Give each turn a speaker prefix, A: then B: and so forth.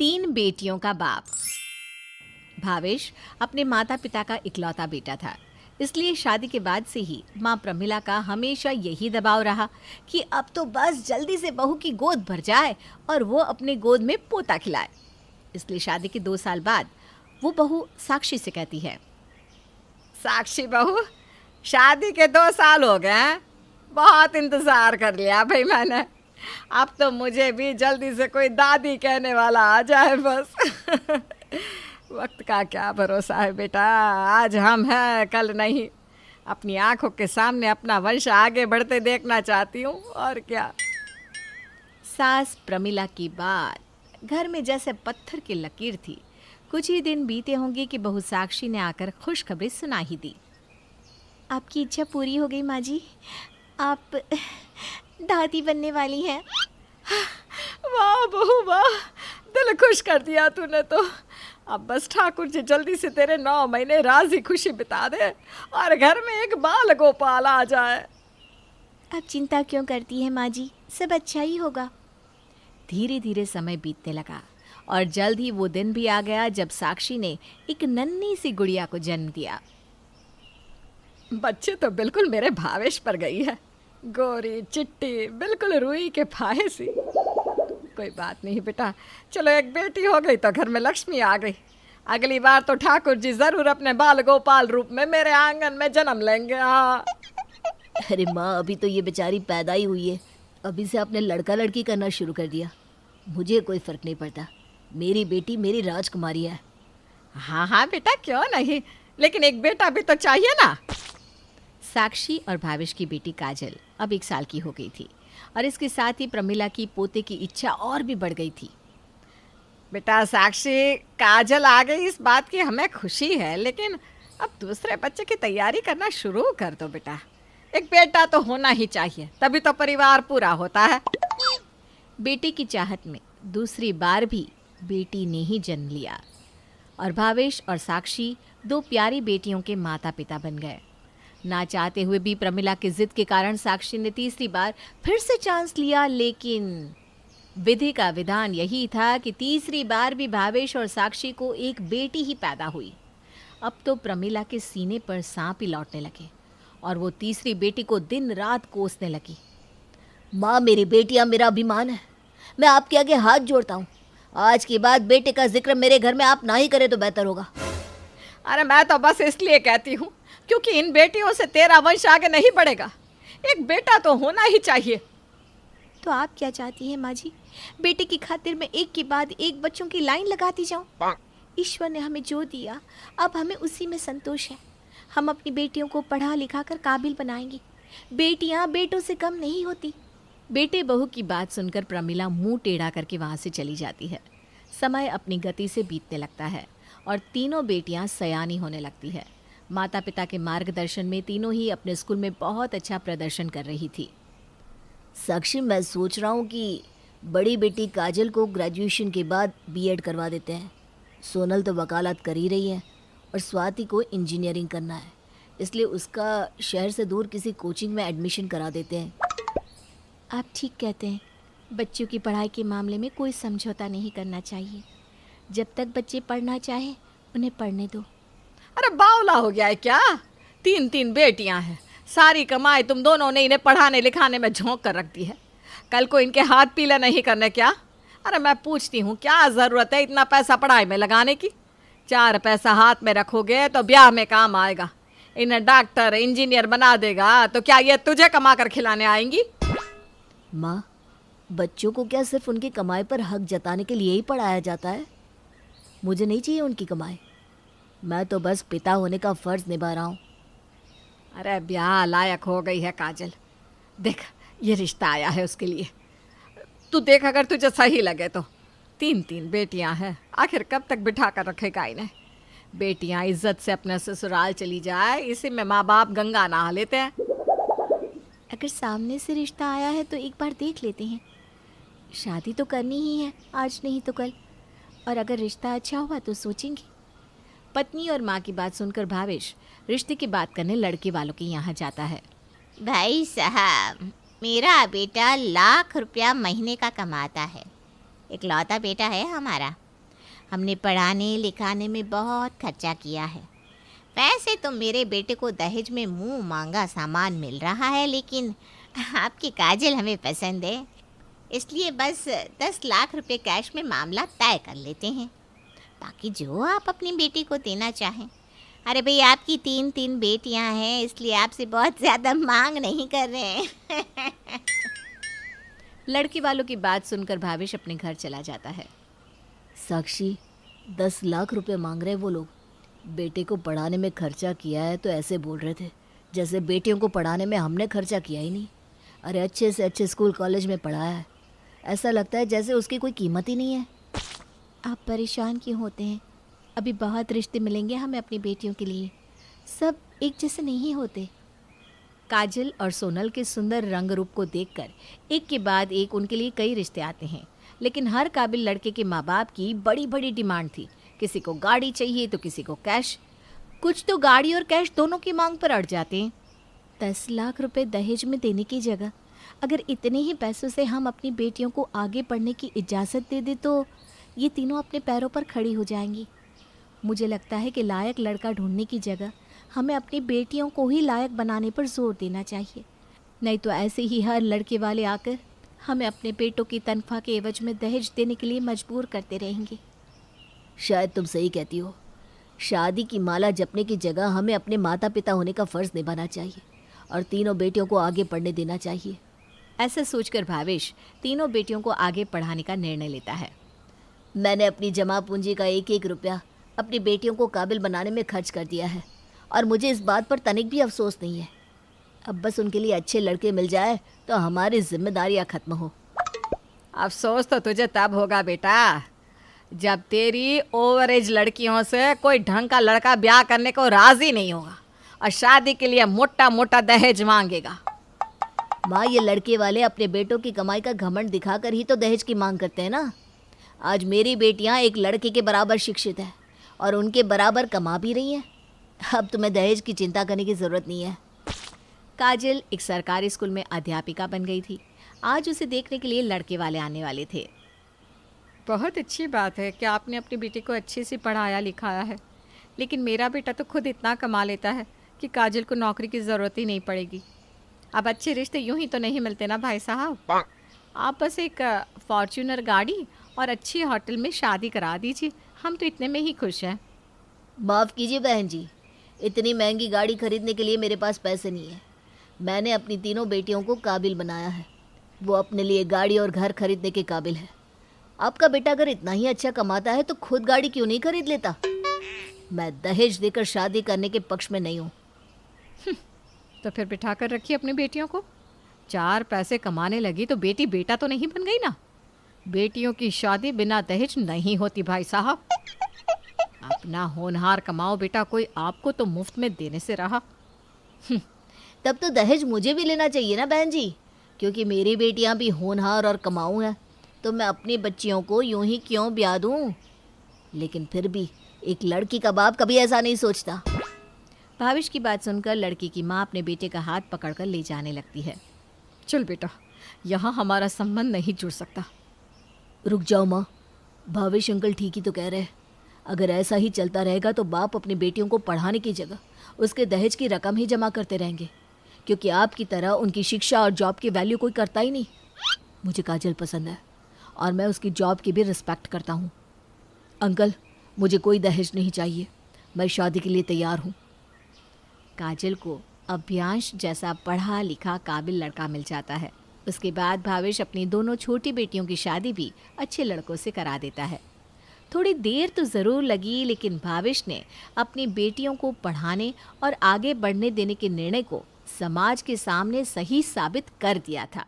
A: तीन बेटियों का बाप। भावेश अपने माता पिता का इकलौता बेटा था, इसलिए शादी के बाद से ही माँ प्रमिला का हमेशा यही दबाव रहा कि अब तो बस जल्दी से बहू की गोद भर जाए और वो अपने गोद में पोता खिलाए। इसलिए शादी के 2 साल बाद वो बहू साक्षी से कहती है, साक्षी बहू, शादी के 2 साल हो गए हैं, बहुत इंतज़ार कर लिया भाई मैंने। अब तो मुझे भी जल्दी से कोई दादी कहने वाला आ जाए बस। वक्त का क्या भरोसा है बेटा, आज हम हैं कल नहीं। अपनी आंखों के सामने अपना वंश आगे बढ़ते देखना चाहती हूँ, और क्या। सास प्रमिला की बात घर में जैसे पत्थर की लकीर थी। कुछ ही दिन बीते होंगे कि बहू साक्षी ने आकर खुशखबरी सुना ही दी। आपकी इच्छा पूरी हो गई माँ जी, आप दादी बनने वाली हैं। वाह बहू वाह, दिल खुश कर दिया तूने तो। अब बस ठाकुर जी जल्दी से तेरे 9 महीने राजी खुशी बिता दे और घर में एक बाल गोपाल आ जाए।
B: आप चिंता क्यों करती हैं माँ जी, सब अच्छा ही होगा।
A: धीरे धीरे समय बीतने लगा और जल्द ही वो दिन भी आ गया जब साक्षी ने एक नन्ही सी गुड़िया को जन्म दिया। बच्चे तो बिल्कुल मेरे भावेश पर गई है, गोरी चिट्टी, बिल्कुल रुई के फाहे सी। कोई बात नहीं बेटा, चलो एक बेटी हो गई तो घर में लक्ष्मी आ गई। अगली बार तो ठाकुर जी जरूर अपने बाल गोपाल रूप में मेरे आंगन में जन्म लेंगे। हाँ।
B: अरे माँ, अभी तो ये बेचारी पैदा ही हुई है, अभी से आपने लड़का लड़की करना शुरू कर दिया। मुझे कोई फर्क नहीं पड़ता, मेरी बेटी मेरी राजकुमारी है।
A: हाँ हाँ बेटा, क्यों नहीं, लेकिन एक बेटा भी तो चाहिए ना। साक्षी और भावेश की बेटी काजल अब 1 साल की हो गई थी और इसके साथ ही प्रमिला की पोते की इच्छा और भी बढ़ गई थी। बेटा साक्षी, काजल आ गई इस बात की हमें खुशी है, लेकिन अब दूसरे बच्चे की तैयारी करना शुरू कर दो बेटा। एक बेटा तो होना ही चाहिए, तभी तो परिवार पूरा होता है। बेटे की चाहत में दूसरी बार भी बेटी ने ही जन्म लिया और भावेश और साक्षी 2 प्यारी बेटियों के माता पिता बन गए। ना चाहते हुए भी प्रमिला की जिद के कारण साक्षी ने तीसरी बार फिर से चांस लिया, लेकिन विधि का विधान यही था कि तीसरी बार भी भावेश और साक्षी को एक बेटी ही पैदा हुई। अब तो प्रमिला के सीने पर सांप ही लौटने लगे और वो तीसरी बेटी को दिन रात कोसने लगी।
B: माँ, मेरी बेटियाँ मेरा अभिमान है, मैं आपके आगे हाथ जोड़ता हूँ। आज के बाद बेटे का जिक्र मेरे घर में आप ना ही करें तो बेहतर होगा।
A: अरे मैं तो बस इसलिए कहती हूँ क्योंकि इन बेटियों से तेरा वंश आगे नहीं बढ़ेगा। एक बेटा तो होना ही चाहिए।
B: तो आप क्या चाहती हैं माँ जी? बेटे की खातिर मैं एक के बाद एक बच्चों की लाइन लगाती जाऊँ? ईश्वर ने हमें जो दिया अब हमें उसी में संतोष है। हम अपनी बेटियों को पढ़ा लिखा कर काबिल बनाएंगे। बेटियाँ बेटों से कम नहीं होती।
A: बेटे बहू की बात सुनकर प्रमिला मुंह टेढ़ा करके वहाँ से चली जाती है। समय अपनी गति से बीतने लगता है और तीनों बेटियाँ सयानी होने लगती है। माता पिता के मार्गदर्शन में तीनों ही अपने स्कूल में बहुत अच्छा प्रदर्शन कर रही थी।
B: साक्षी, मैं सोच रहा हूँ कि बड़ी बेटी काजल को ग्रेजुएशन के बाद बीएड करवा देते हैं। सोनल तो वकालत कर ही रही है और स्वाति को इंजीनियरिंग करना है, इसलिए उसका शहर से दूर किसी कोचिंग में एडमिशन करा देते हैं।
A: आप ठीक कहते हैं, बच्चों की पढ़ाई के मामले में कोई समझौता नहीं करना चाहिए। जब तक बच्चे पढ़ना चाहें उन्हें पढ़ने दो। अरे बावला हो गया है क्या? 3 बेटियां हैं, सारी कमाई तुम दोनों ने इन्हें पढ़ाने लिखाने में झोंक कर रख दी है। कल को इनके हाथ पीले नहीं करने क्या? अरे मैं पूछती हूँ, क्या ज़रूरत है इतना पैसा पढ़ाई में लगाने की? 4 पैसा हाथ में रखोगे तो ब्याह में काम आएगा। इन्हें डॉक्टर इंजीनियर बना देगा तो क्या ये तुझे कमा कर खिलाने आएंगी?
B: माँ, बच्चों को क्या सिर्फ उनकी कमाई पर हक जताने के लिए ही पढ़ाया जाता है? मुझे नहीं चाहिए उनकी कमाई, मैं तो बस पिता होने का फर्ज निभा रहा हूँ।
A: अरे ब्याह लायक हो गई है काजल, देख ये रिश्ता आया है उसके लिए। तू देख, अगर तुझे सही लगे तो। 3 बेटियां हैं, आखिर कब तक बिठा कर रखेगा इन्हें? बेटियां इज्जत से अपने ससुराल चली जाए, इसी में माँ बाप गंगा नहा लेते हैं।
B: अगर सामने से रिश्ता आया है तो एक बार देख लेते हैं। शादी तो करनी ही है, आज नहीं तो कल, और अगर रिश्ता अच्छा हुआ तो सोचेंगे।
A: पत्नी और माँ की बात सुनकर भावेश रिश्ते की बात करने लड़के वालों के यहाँ जाता है।
C: भाई साहब, मेरा बेटा लाख रुपया महीने का कमाता है, इकलौता बेटा है हमारा। हमने पढ़ाने लिखाने में बहुत खर्चा किया है। वैसे तो मेरे बेटे को दहेज में मुंह मांगा सामान मिल रहा है, लेकिन आपकी काजल हमें पसंद है, इसलिए बस 10 लाख रुपए कैश में मामला तय कर लेते हैं। बाकी जो आप अपनी बेटी को देना चाहें। अरे भाई, आपकी 3 बेटियां हैं, इसलिए आपसे बहुत ज़्यादा मांग नहीं कर रहे हैं।
A: लड़की वालों की बात सुनकर भावेश अपने घर चला जाता है।
B: साक्षी, 10 लाख रुपए मांग रहे वो लोग। बेटे को पढ़ाने में खर्चा किया है तो ऐसे बोल रहे थे जैसे बेटियों को पढ़ाने में हमने खर्चा किया ही नहीं। अरे अच्छे से अच्छे स्कूल कॉलेज में पढ़ाया है, ऐसा लगता है जैसे उसकी कोई कीमत ही नहीं है।
A: आप परेशान क्यों होते हैं? अभी बहुत रिश्ते मिलेंगे हमें अपनी बेटियों के लिए, सब एक जैसे नहीं होते। काजल और सोनल के सुंदर रंग रूप को देखकर एक के बाद एक उनके लिए कई रिश्ते आते हैं, लेकिन हर काबिल लड़के के माँ बाप की बड़ी बड़ी डिमांड थी। किसी को गाड़ी चाहिए तो किसी को कैश। कुछ तो गाड़ी और कैश दोनों की मांग पर अड़ जाते हैं। 10 लाख रुपए दहेज में देने की जगह अगर इतने ही पैसों से हम अपनी बेटियों को आगे पढ़ने की इजाज़त दे दें तो ये तीनों अपने पैरों पर खड़ी हो जाएंगी। मुझे लगता है कि लायक लड़का ढूंढने की जगह हमें अपनी बेटियों को ही लायक बनाने पर जोर देना चाहिए, नहीं तो ऐसे ही हर लड़के वाले आकर हमें अपने बेटों की तनख्वाह के एवज में दहेज देने के लिए मजबूर करते रहेंगे।
B: शायद तुम सही कहती हो। शादी की माला जपने की जगह हमें अपने माता पिता होने का फ़र्ज़ निभाना चाहिए और तीनों बेटियों को आगे पढ़ने देना चाहिए।
A: ऐसा सोचकर भावेश तीनों बेटियों को आगे पढ़ाने का निर्णय लेता है।
B: मैंने अपनी जमा पूंजी का एक एक रुपया अपनी बेटियों को काबिल बनाने में खर्च कर दिया है और मुझे इस बात पर तनिक भी अफसोस नहीं है। अब बस उनके लिए अच्छे लड़के मिल जाए तो हमारी जिम्मेदारियां खत्म हो।
A: अफसोस तो तुझे तब होगा बेटा जब तेरी ओवर एज लड़कियों से कोई ढंग का लड़का ब्याह करने को राजी नहीं होगा और शादी के लिए मोटा मोटा दहेज मांगेगा।
B: माँ, ये लड़के वाले अपने बेटों की कमाई का घमंड दिखाकर ही तो दहेज की मांग करते हैं ना। आज मेरी बेटियां एक लड़के के बराबर शिक्षित हैं और उनके बराबर कमा भी रही हैं। अब तुम्हें दहेज की चिंता करने की ज़रूरत नहीं है।
A: काजल एक सरकारी स्कूल में अध्यापिका बन गई थी। आज उसे देखने के लिए लड़के वाले आने वाले थे। बहुत अच्छी बात है कि आपने अपनी बेटी को अच्छे से पढ़ाया लिखाया है, लेकिन मेरा बेटा तो खुद इतना कमा लेता है कि काजल को नौकरी की ज़रूरत ही नहीं पड़ेगी। अब अच्छे रिश्ते यूं ही तो नहीं मिलते ना भाई साहब। आप बस एक फॉर्च्यूनर गाड़ी और अच्छी होटल में शादी करा दीजिए, हम तो इतने में ही खुश हैं।
B: माफ़ कीजिए बहन जी, इतनी महंगी गाड़ी खरीदने के लिए मेरे पास पैसे नहीं है। मैंने अपनी तीनों बेटियों को काबिल बनाया है, वो अपने लिए गाड़ी और घर खरीदने के काबिल है। आपका बेटा अगर इतना ही अच्छा कमाता है तो खुद गाड़ी क्यों नहीं खरीद लेता? मैं दहेज देकर शादी करने के पक्ष में नहीं हूँ।
A: तो फिर बिठा कर रखिए अपनी बेटियों को। 4 पैसे कमाने लगी तो बेटी बेटा तो नहीं बन गई ना। बेटियों की शादी बिना दहेज नहीं होती भाई साहब। अपना होनहार कमाओ बेटा, कोई आपको तो मुफ्त में देने से रहा।
B: तब तो दहेज मुझे भी लेना चाहिए ना बहन जी, क्योंकि मेरी बेटियां भी होनहार और कमाऊ हैं, तो मैं अपनी बच्चियों को यूं ही क्यों ब्याह दूं? लेकिन फिर भी एक लड़की का बाप कभी ऐसा नहीं सोचता।
A: भावेश की बात सुनकर लड़की की माँ अपने बेटे का हाथ पकड़कर ले जाने लगती है। चल बेटा, यहाँ हमारा संबंध नहीं जुड़ सकता।
B: रुक जाओ माँ, भावेश अंकल ठीक ही तो कह रहे हैं। अगर ऐसा ही चलता रहेगा तो बाप अपनी बेटियों को पढ़ाने की जगह उसके दहेज की रकम ही जमा करते रहेंगे, क्योंकि आपकी तरह उनकी शिक्षा और जॉब की वैल्यू कोई करता ही नहीं। मुझे काजल पसंद है और मैं उसकी जॉब की भी रिस्पेक्ट करता हूँ। अंकल, मुझे कोई दहेज नहीं चाहिए, मैं शादी के लिए तैयार हूँ।
A: काजल को अभ्यांश जैसा पढ़ा लिखा काबिल लड़का मिल जाता है। उसके बाद भावेश अपनी दोनों छोटी बेटियों की शादी भी अच्छे लड़कों से करा देता है। थोड़ी देर तो ज़रूर लगी, लेकिन भावेश ने अपनी बेटियों को पढ़ाने और आगे बढ़ने देने के निर्णय को समाज के सामने सही साबित कर दिया था।